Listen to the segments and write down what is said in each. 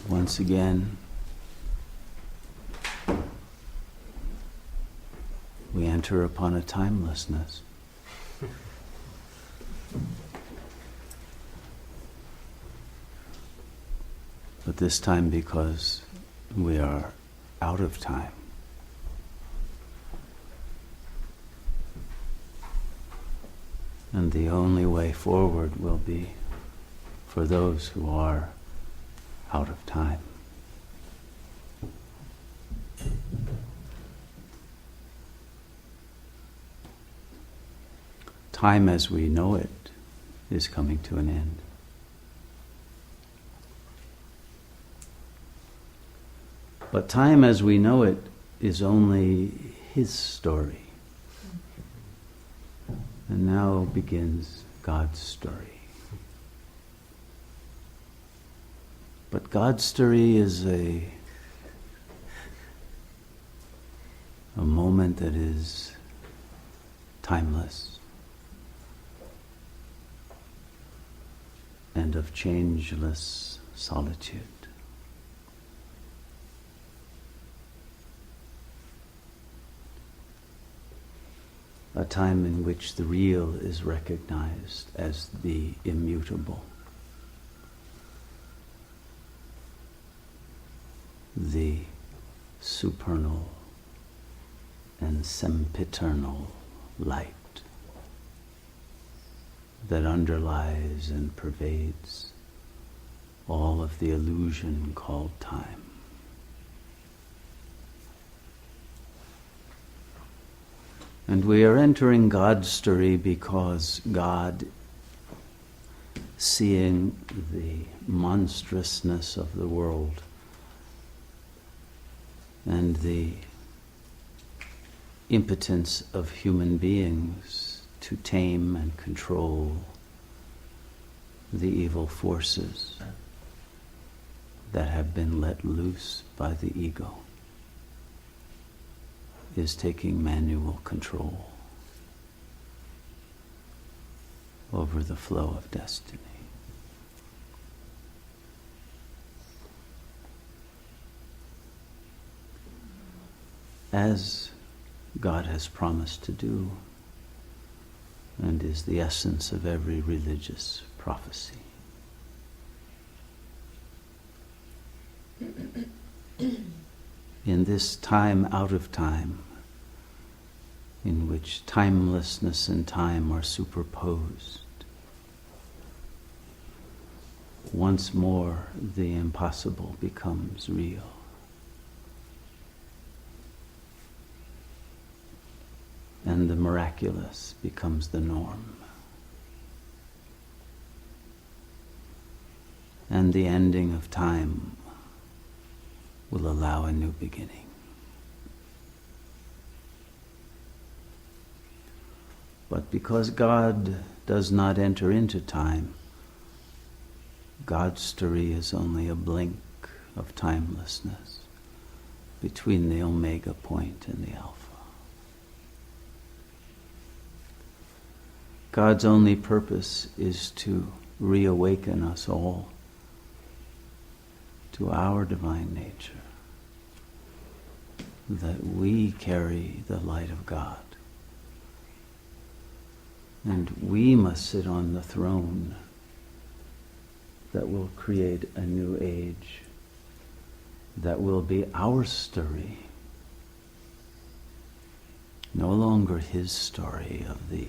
Once again, we enter upon a timelessness. But this time because we are out of time. And the only way forward will be for those who are out of time. Time as we know it is coming to an end. But time as we know it is only His story. And now begins God's story. But God's story is a moment that is timeless and of changeless solitude. A time in which the real is recognized as the immutable, the supernal and sempiternal light that underlies and pervades all of the illusion called time. And we are entering God's story because God, seeing the monstrousness of the world and the impotence of human beings to tame and control the evil forces that have been let loose by the ego, is taking manual control over the flow of destiny. As God has promised to do, and is the essence of every religious prophecy. In this time out of time, in which timelessness and time are superposed, once more the impossible becomes real. And the miraculous becomes the norm. And the ending of time will allow a new beginning. But because God does not enter into time, God's story is only a blink of timelessness between the omega point and the alpha. God's only purpose is to reawaken us all to our divine nature, that we carry the light of God. And we must sit on the throne that will create a new age, that will be our story, no longer his story of the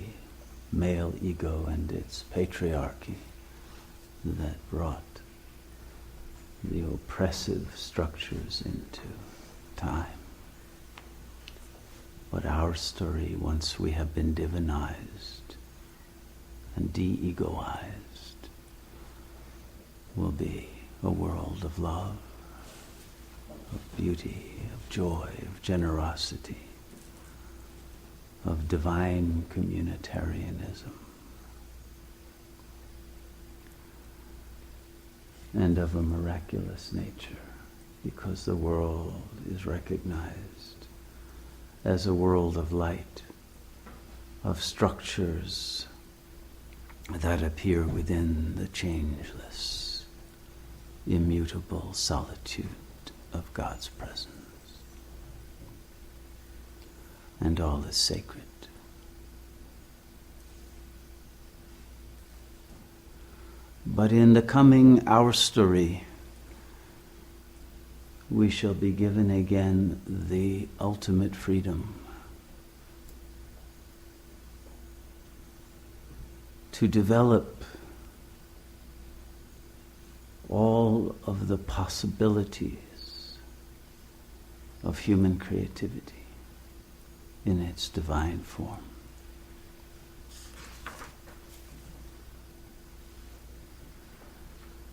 male ego and its patriarchy that brought the oppressive structures into time. But our story, once we have been divinized and de-egoized, will be a world of love, of beauty, of joy, of generosity, of divine communitarianism, and of a miraculous nature, because the world is recognized as a world of light, of structures that appear within the changeless, immutable solitude of God's presence. And all is sacred. But in the coming Our Story, we shall be given again the ultimate freedom to develop all of the possibilities of human creativity in its divine form.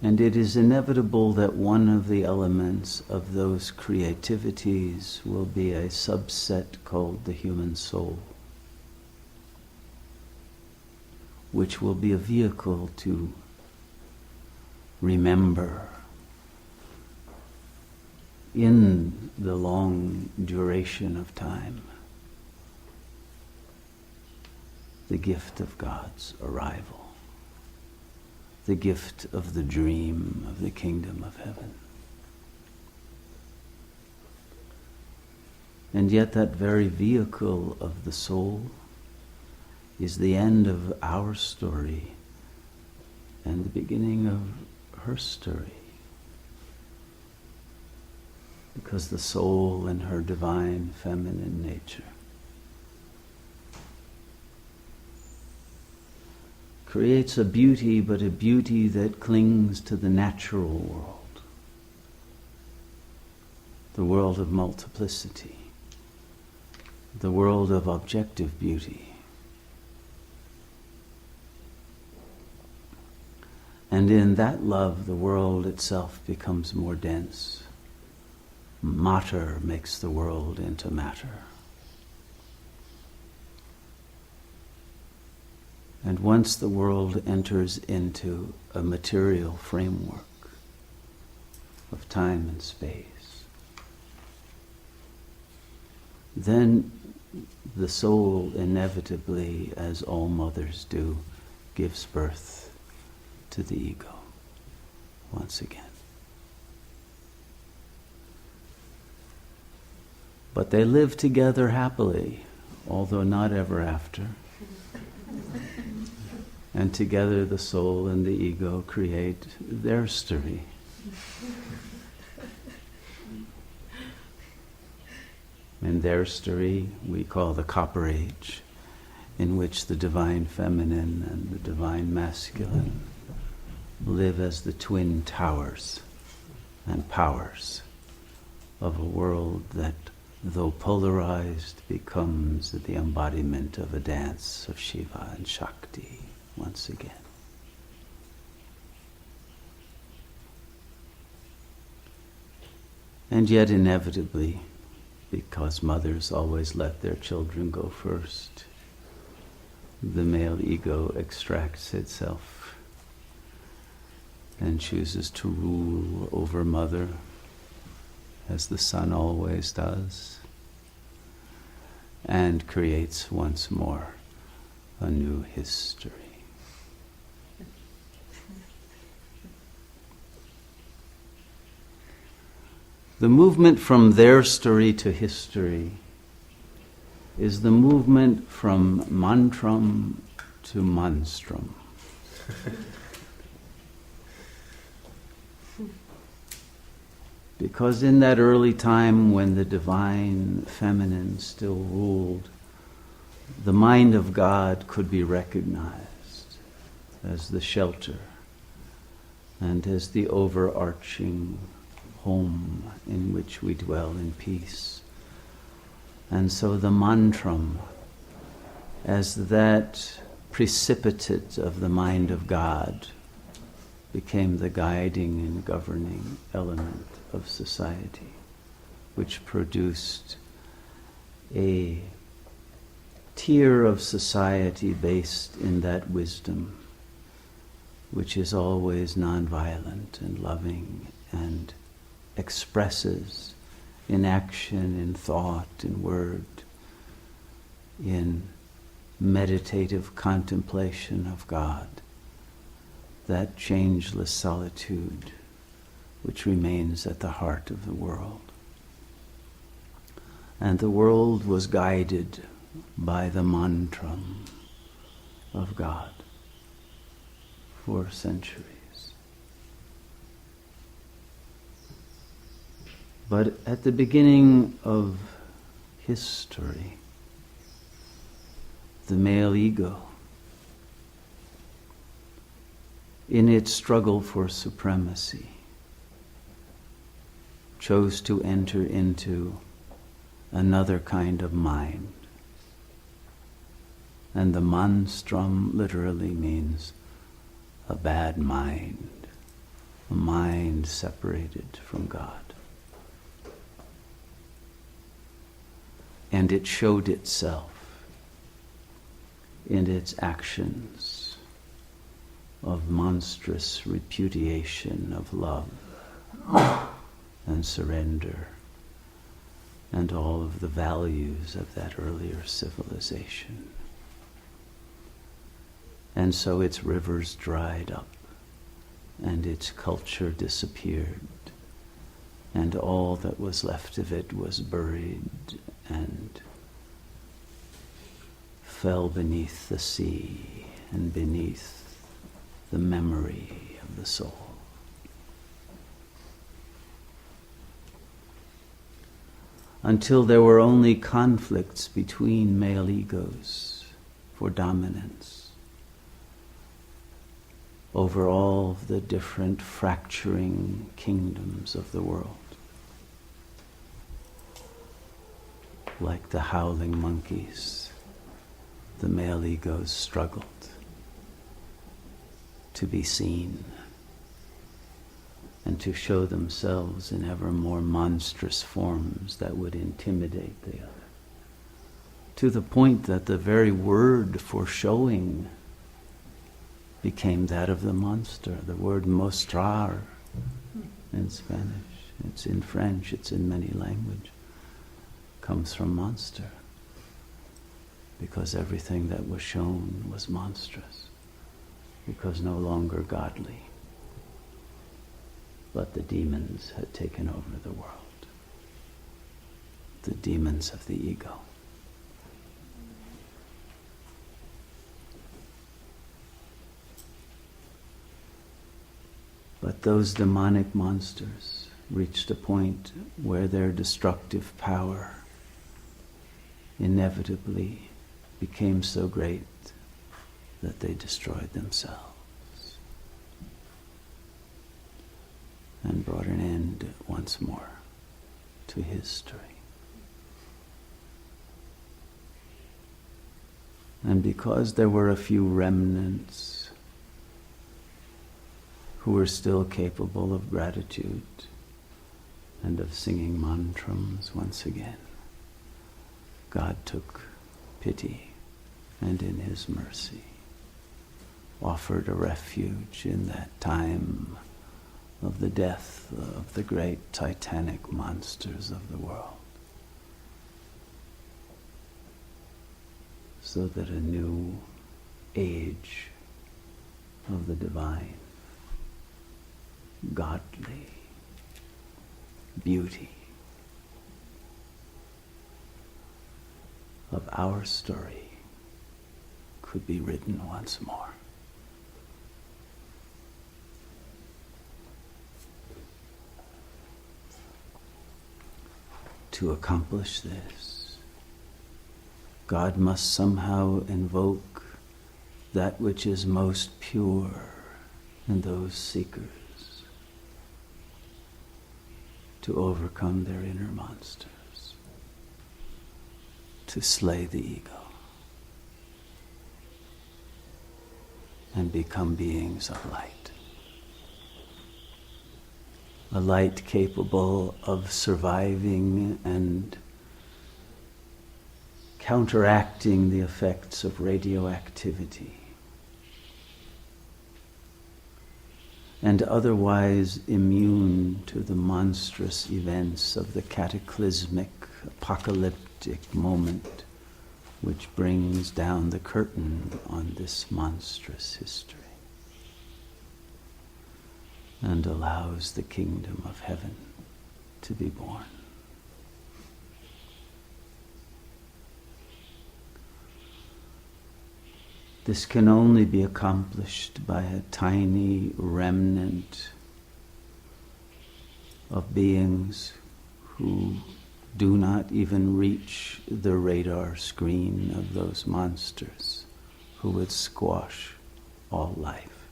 And it is inevitable that one of the elements of those creativities will be a subset called the human soul, which will be a vehicle to remember in the long duration of time the gift of God's arrival, the gift of the dream of the kingdom of heaven. And yet that very vehicle of the soul is the end of our story and the beginning of her story. Because the soul in her divine feminine nature creates a beauty, but a beauty that clings to the natural world, the world of multiplicity, the world of objective beauty. And in that love, the world itself becomes more dense. Matter makes the world into matter. And once the world enters into a material framework of time and space, then the soul inevitably, as all mothers do, gives birth to the ego once again. But they live together happily, although not ever after. And together the soul and the ego create their story. And their story we call the Copper Age, in which the divine feminine and the divine masculine live as the twin towers and powers of a world that, though polarized, becomes the embodiment of a dance of Shiva and Shakti once again. And yet inevitably, because mothers always let their children go first, the male ego extracts itself and chooses to rule over mother, as the son always does, and creates once more a new history. The movement from their story to history is the movement from mantram to monstrum. Because in that early time when the divine feminine still ruled, the mind of God could be recognized as the shelter and as the overarching home in which we dwell in peace. And so the mantram, as that precipitate of the mind of God, became the guiding and governing element of society, which produced a tier of society based in that wisdom, which is always nonviolent and loving and expresses in action, in thought, in word, in meditative contemplation of God, that changeless solitude which remains at the heart of the world. And the world was guided by the mantram of God for centuries. But at the beginning of history, the male ego, in its struggle for supremacy, chose to enter into another kind of mind. And the manstram literally means a bad mind, a mind separated from God. And it showed itself in its actions of monstrous repudiation of love and surrender and all of the values of that earlier civilization. And so its rivers dried up and its culture disappeared, and all that was left of it was buried and fell beneath the sea and beneath the memory of the soul. Until there were only conflicts between male egos for dominance over all of the different fracturing kingdoms of the world. Like the howling monkeys, the male egos struggled to be seen and to show themselves in ever more monstrous forms that would intimidate the other, to the point that the very word for showing became that of the monster, the word mostrar in Spanish. It's in French, it's in many languages. Comes from monster, because everything that was shown was monstrous, because no longer godly, but the demons had taken over the world, the demons of the ego. But those demonic monsters reached a point where their destructive power inevitably became so great that they destroyed themselves and brought an end once more to history. And because there were a few remnants who were still capable of gratitude and of singing mantrams once again, God took pity and in His mercy offered a refuge in that time of the death of the great titanic monsters of the world, so that a new age of the divine, godly beauty of our story could be written once more. To accomplish this, God must somehow invoke that which is most pure in those seekers to overcome their inner monsters, to slay the ego and become beings of light. A light capable of surviving and counteracting the effects of radioactivity and otherwise immune to the monstrous events of the cataclysmic, apocalyptic moment which brings down the curtain on this monstrous history. and allows the kingdom of heaven to be born. This can only be accomplished by a tiny remnant of beings who do not even reach the radar screen of those monsters who would squash all life,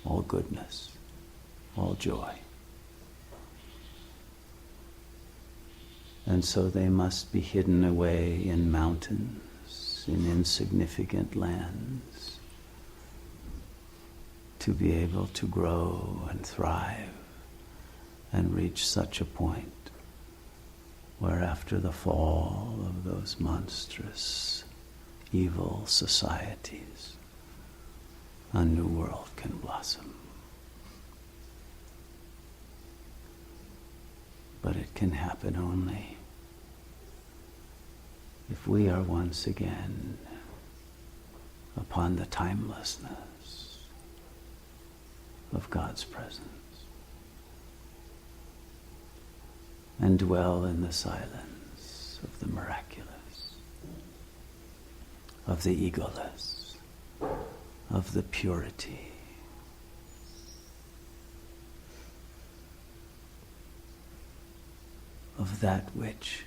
all goodness, all joy. And so they must be hidden away in mountains, in insignificant lands, to be able to grow and thrive and reach such a point where after the fall of those monstrous, evil societies, a new world can blossom. But it can happen only if we are once again upon the timelessness of God's presence and dwell in the silence of the miraculous, of the egoless, of the purity, of that which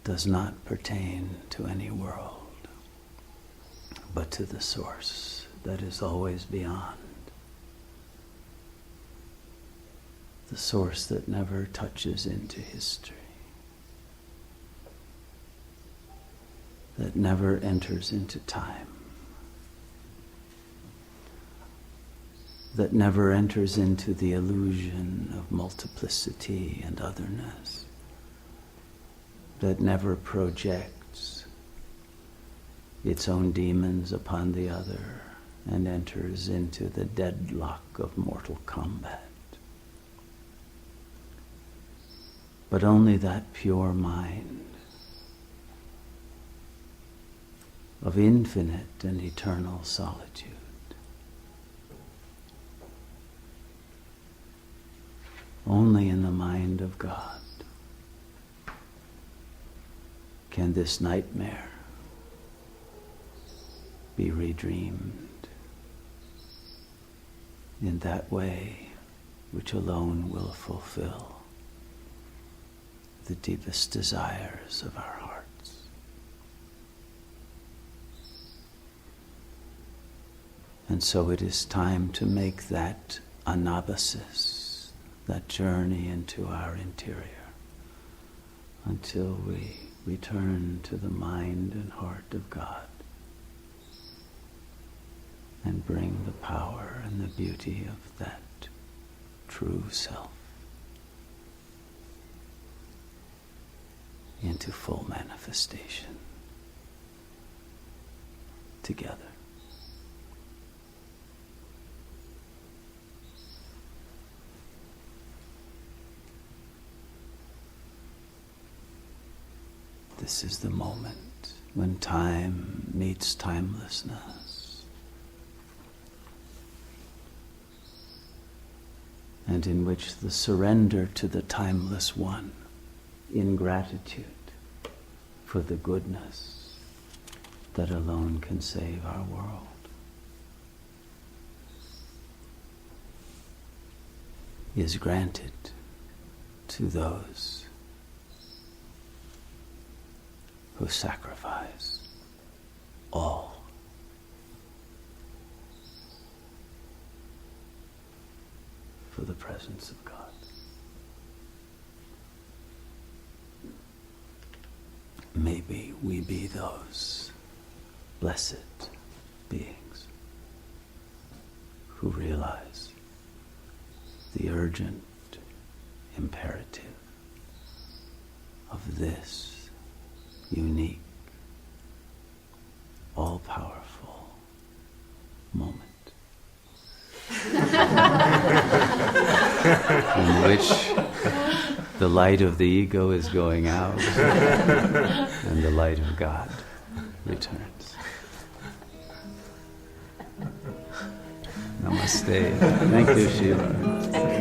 does not pertain to any world, but to the source that is always beyond, the source that never touches into history, that never enters into time, that never enters into the illusion of multiplicity and otherness, that never projects its own demons upon the other and enters into the deadlock of mortal combat. But only that pure mind of infinite and eternal solitude only in the mind of God can this nightmare be redreamed in that way which alone will fulfill the deepest desires of our hearts. And so it is time to make that anabasis, that journey into our interior, until we return to the mind and heart of God and bring the power and the beauty of that true self into full manifestation together. This is the moment when time meets timelessness, and in which the surrender to the timeless one in gratitude for the goodness that alone can save our world is granted to those who sacrifice all for the presence of God. Maybe we be those blessed beings who realize the urgent imperative of this unique, all-powerful moment in which the light of the ego is going out and the light of God returns. Namaste. Thank you, Sheila.